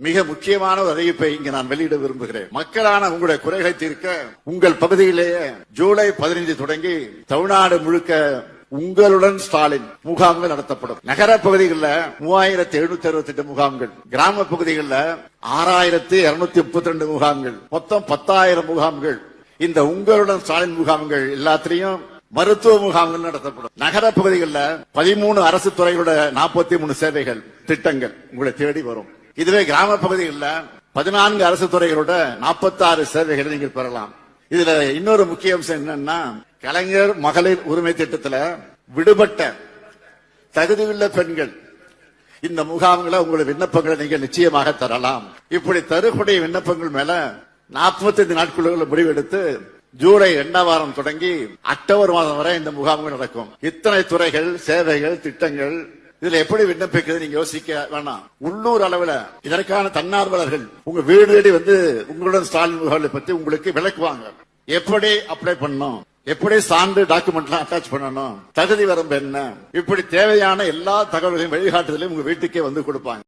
மிக முக்கியமான ஒரு அறிவிப்பை இங்கு நான் வெளியிட விரும்புகிறேன். மக்களான உங்களுடைய குறைகளை தீர்க்க உங்கள் பகுதியிலேயே ஜூலை 15 தொடங்கி தமிழ்நாடு முழுக்க உங்களுடன் ஸ்டாலின் முகாம்கள் நடத்தப்படும். நகர பகுதிகளில் 3768 முகாம்கள், கிராம பகுதிகளில் 6232 முகாம்கள், மொத்தம் 10,000 முகாம்கள். இந்த உங்களுடன் ஸ்டாலின் முகாம்கள் எல்லாத்திலையும் மருத்துவ முகாம்கள் நடத்தப்படும். நகர பகுதிகளில் 13 அரசு துறைகளோட 43 சேவைகள் திட்டங்கள் உங்களை தேடி வரும். இதுவே கிராம பகுதிகளில் 14 அரசு துறைகளோட 46 சேவைகளை நீங்கள் பெறலாம். இதுல இன்னொரு முக்கிய அம்சம் என்னன்னா, கலைஞர் மகளிர் உரிமை திட்டத்துல விடுபட்ட தகுதியுள்ள பெண்கள் இந்த முகாம்களை உங்களுடைய விண்ணப்பங்களை நீங்கள் நிச்சயமாக தரலாம். இப்படி தரக்கூடிய விண்ணப்பங்கள் மேல 45 நாட்களுக்குள்ள முடிவெடுத்து ஜூலை 2ஆம் வாரம் தொடங்கி அக்டோபர் மாதம் வரை இந்த முகாம்கள் நடக்கும். இத்தனை துறைகள், சேவைகள், திட்டங்கள், இதுல எப்படி விண்ணப்பிக்கிறது நீங்க யோசிக்க வேணாம். உள்ளூர் அளவில் இதற்கான தன்னார்வலர்கள் உங்க வீடு தேடி வந்து உங்களுடன் ஸ்டாலின் முகாம்களை பத்தி உங்களுக்கு விளக்குவாங்க. எப்படி அப்ளை பண்ணணும், எப்படி சான்று டாக்குமெண்ட்லாம் அட்டாச் பண்ணணும், தகுதி வரம்பு என்ன, இப்படி தேவையான எல்லா தகவல்களையும் வழிகாட்டுதலையும் உங்க வீட்டுக்கே வந்து கொடுப்பாங்க.